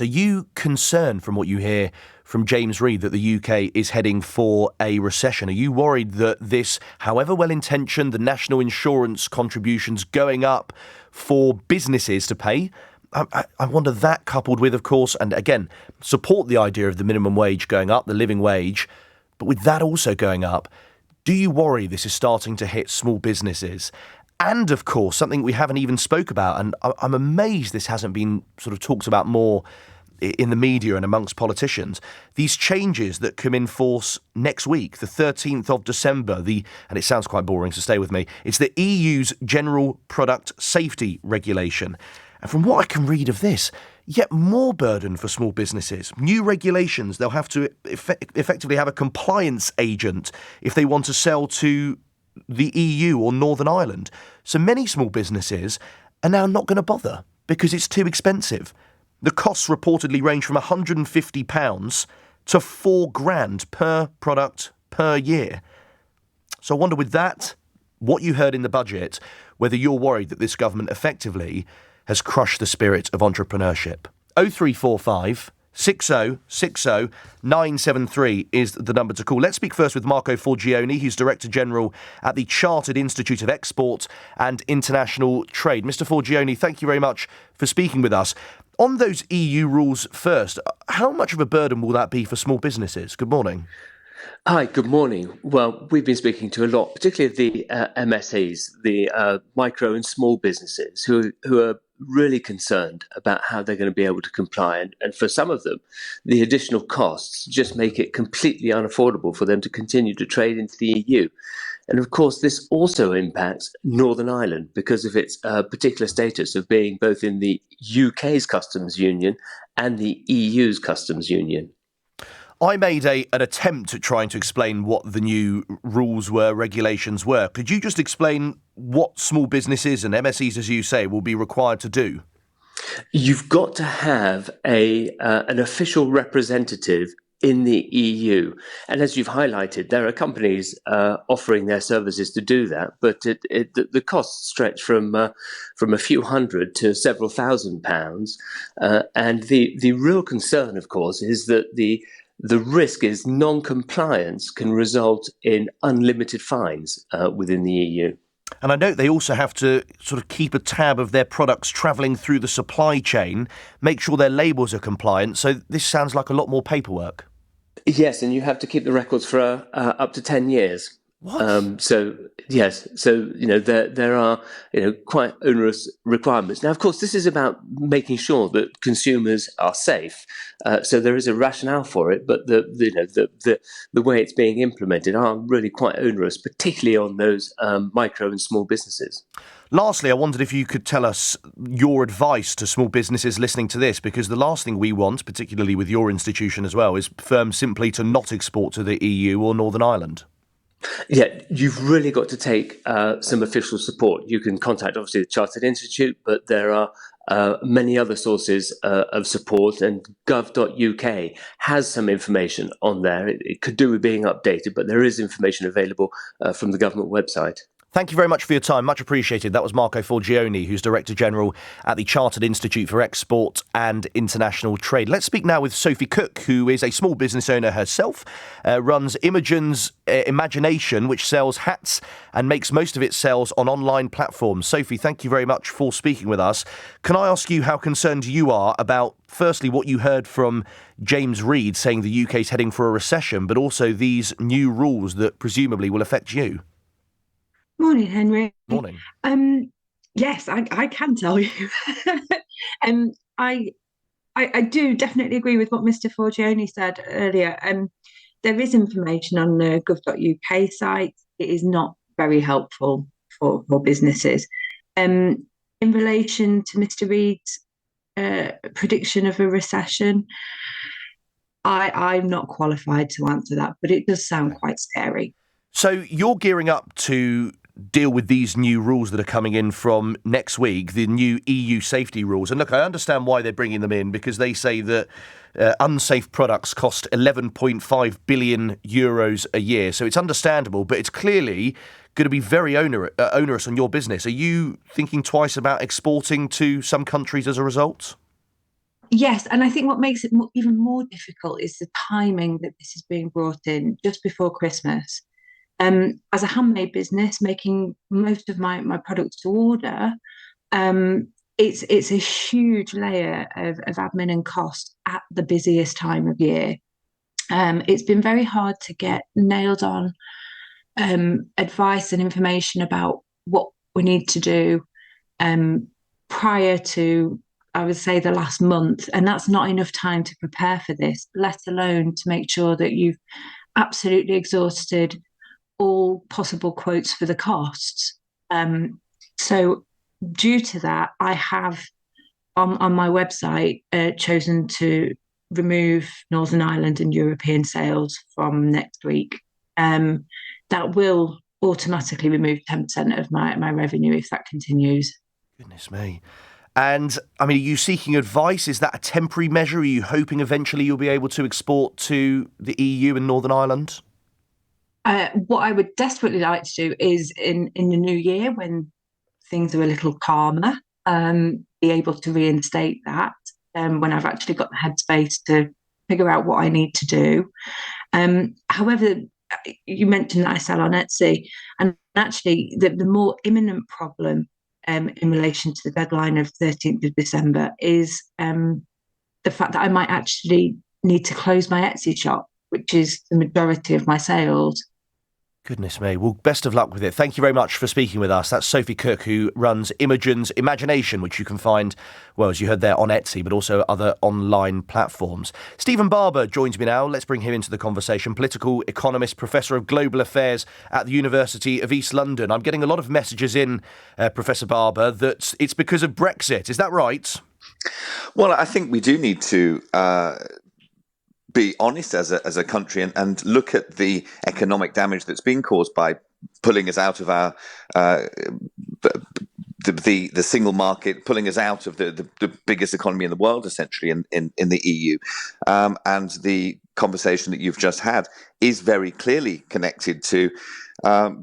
Are you concerned from what you hear from James Reed that the UK is heading for a recession? Are you worried that this, however well-intentioned, the national insurance contributions going up for businesses to pay? I wonder that coupled with, of course, and again, support the idea of the minimum wage going up, the living wage, but with that also going up, do you worry this is starting to hit small businesses? And, of course, something we haven't even spoke about, and I'm amazed this hasn't been sort of talked about more in the media and amongst politicians, these changes that come in force next week, the 13th of December, and it sounds quite boring, so stay with me, it's the EU's General Product Safety Regulation. And from what I can read of this, yet more burden for small businesses. New regulations, they'll have to effectively have a compliance agent if they want to sell to the EU or Northern Ireland. So many small businesses are now not going to bother because it's too expensive. The costs reportedly range from £150 to £4,000 per product per year. So I wonder with that, what you heard in the budget, whether you're worried that this government effectively has crushed the spirit of entrepreneurship. 0345 6060 973 is the number to call. Let's speak first with Marco Forgione, who's Director General at the Chartered Institute of Export and International Trade. Mr. Forgione, thank you very much for speaking with us. On those EU rules first, how much of a burden will that be for small businesses? Good morning. Hi, good morning. Well, we've been speaking to a lot, particularly the MSAs, the micro and small businesses who are really concerned about how they're going to be able to comply. And for some of them, the additional costs just make it completely unaffordable for them to continue to trade into the EU. And of course, this also impacts Northern Ireland because of its particular status of being both in the UK's customs union and the EU's customs union. I made an attempt at trying to explain what the new rules were, regulations were. Could you just explain what small businesses and MSEs, as you say, will be required to do? You've got to have an official representative in the EU. And as you've highlighted, there are companies offering their services to do that, but the costs stretch from a few hundred to several £1,000s. And the real concern, of course, is that the risk is non-compliance can result in unlimited fines within the EU. And I note they also have to sort of keep a tab of their products travelling through the supply chain, make sure their labels are compliant. So this sounds like a lot more paperwork. Yes, and you have to keep the records for up to 10 years. What? So there are quite onerous requirements. Now, of course, this is about making sure that consumers are safe. So there is a rationale for it, but the way it's being implemented are really quite onerous, particularly on those micro and small businesses. Lastly, I wondered if you could tell us your advice to small businesses listening to this, because the last thing we want, particularly with your institution as well, is firms simply to not export to the EU or Northern Ireland. Yeah, you've really got to take some official support. You can contact, obviously, the Chartered Institute, but there are many other sources of support, and gov.uk has some information on there. It could do with being updated, but there is information available from the government website. Thank you very much for your time. Much appreciated. That was Marco Forgione, who's Director General at the Chartered Institute for Export and International Trade. Let's speak now with Sophie Cook, who is a small business owner herself, runs Imogen's Imagination, which sells hats and makes most of its sales on online platforms. Sophie, thank you very much for speaking with us. Can I ask you how concerned you are about, firstly, what you heard from James Reed saying the UK is heading for a recession, but also these new rules that presumably will affect you? Morning, Henry. Morning. Yes, I can tell you. I do definitely agree with what Mr. Forgione said earlier. There is information on the gov.uk site. It is not very helpful for businesses. In relation to Mr. Reed's prediction of a recession, I'm not qualified to answer that, but it does sound quite scary. So you're gearing up to deal with these new rules that are coming in from next week, the new EU safety rules. And look, I understand why they're bringing them in, because they say that unsafe products cost 11.5 billion euros a year. So it's understandable, but it's clearly going to be very onerous on your business. Are you thinking twice about exporting to some countries as a result? Yes, and I think what makes it even more difficult is the timing that this is being brought in just before Christmas. As a handmade business, making most of my products to order, um, it's a huge layer of admin and cost at the busiest time of year. It's been very hard to get nailed on advice and information about what we need to do um, prior to, I would say, the last month. And that's not enough time to prepare for this, let alone to make sure that you've absolutely exhausted all possible quotes for the costs. So, due to that, I have on my website chosen to remove Northern Ireland and European sales from next week. Um, that will automatically remove 10% of my revenue if that continues. Goodness me. And, I mean, are you seeking advice? Is that a temporary measure? Are you hoping eventually you'll be able to export to the EU and Northern Ireland? What I would desperately like to do is in the new year, when things are a little calmer, be able to reinstate that when I've actually got the headspace to figure out what I need to do. However, you mentioned that I sell on Etsy, and actually, the more imminent problem in relation to the deadline of 13th of December is the fact that I might actually need to close my Etsy shop, which is the majority of my sales. Goodness me. Well, best of luck with it. Thank you very much for speaking with us. That's Sophie Cook, who runs Imogen's Imagination, which you can find, well, as you heard there, on Etsy, but also other online platforms. Stephen Barber joins me now. Let's bring him into the conversation. Political economist, Professor of Global Affairs at the University of East London. I'm getting a lot of messages in, Professor Barber, that it's because of Brexit. Is that right? Well, I think we do need to be honest as a country and look at the economic damage that's been caused by pulling us out of our the single market, pulling us out of the biggest economy in the world, essentially in the EU. And the conversation that you've just had is very clearly connected to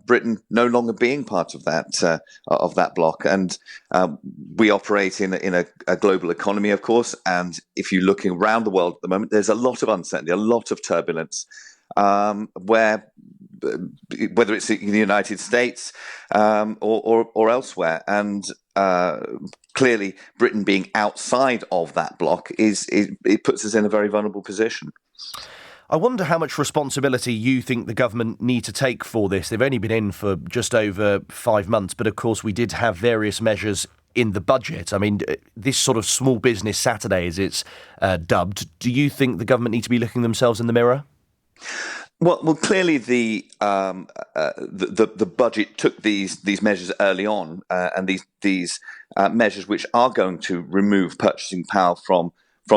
Britain no longer being part of that bloc, and we operate in a global economy, of course. And if you're looking around the world at the moment, there's a lot of uncertainty, a lot of turbulence, where whether it's in the United States or elsewhere, and clearly Britain being outside of that bloc it puts us in a very vulnerable position. I wonder how much responsibility you think the government need to take for this. They've only been in for just over 5 months, but of course we did have various measures in the budget. I mean, this sort of small business Saturday, as it's dubbed, do you think the government need to be looking themselves in the mirror? Well, clearly the budget took these measures early on, and these measures which are going to remove purchasing power from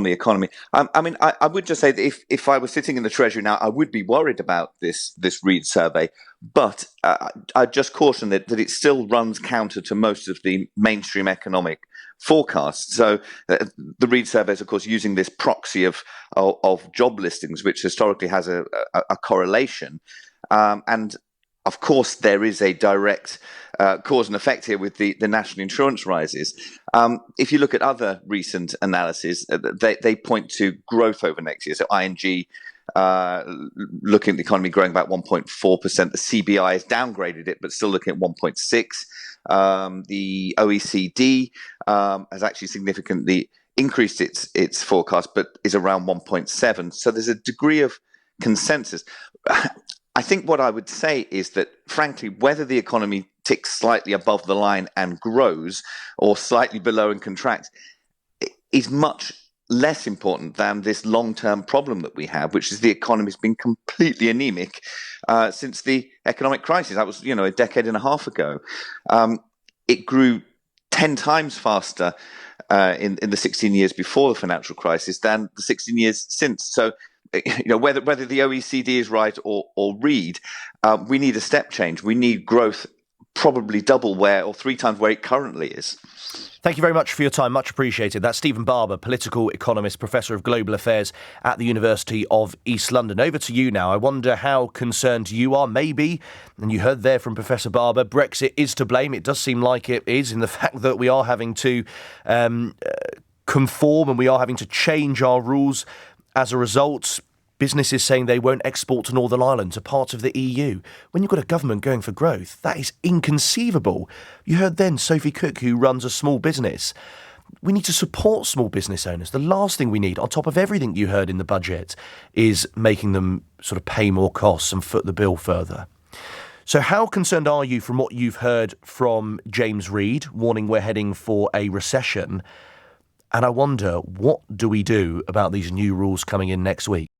the economy. I would just say that if I was sitting in the Treasury now, I would be worried about this Reid survey. But I'd just caution that it still runs counter to most of the mainstream economic forecasts. So the Reid survey is, of course, using this proxy of job listings, which historically has a correlation. And of course, there is a direct cause and effect here with the national insurance rises. If you look at other recent analyses, they point to growth over next year. So ING looking at the economy growing about 1.4%. The CBI has downgraded it, but still looking at 1.6%. The OECD has actually significantly increased its forecast, but is around 1.7%. So there's a degree of consensus. I think what I would say is that, frankly, whether the economy ticks slightly above the line and grows or slightly below and contracts is much less important than this long-term problem that we have, which is the economy's been completely anemic since the economic crisis. That was, a decade and a half ago. It grew 10 times faster in the 16 years before the financial crisis than the 16 years since. So, whether the OECD is right or Reid, we need a step change. We need growth probably double or 3 times where it currently is. Thank you very much for your time. Much appreciated. That's Stephen Barber, political economist, Professor of Global Affairs at the University of East London. Over to you now. I wonder how concerned you are. Maybe, and you heard there from Professor Barber, Brexit is to blame. It does seem like it is, in the fact that we are having to conform and we are having to change our rules as a result. Businesses saying they won't export to Northern Ireland, to parts of the EU. When you've got a government going for growth, that is inconceivable. You heard then Sophie Cook, who runs a small business. We need to support small business owners. The last thing we need, on top of everything you heard in the budget, is making them sort of pay more costs and foot the bill further. So how concerned are you from what you've heard from James Reed, warning we're heading for a recession? And I wonder, what do we do about these new rules coming in next week?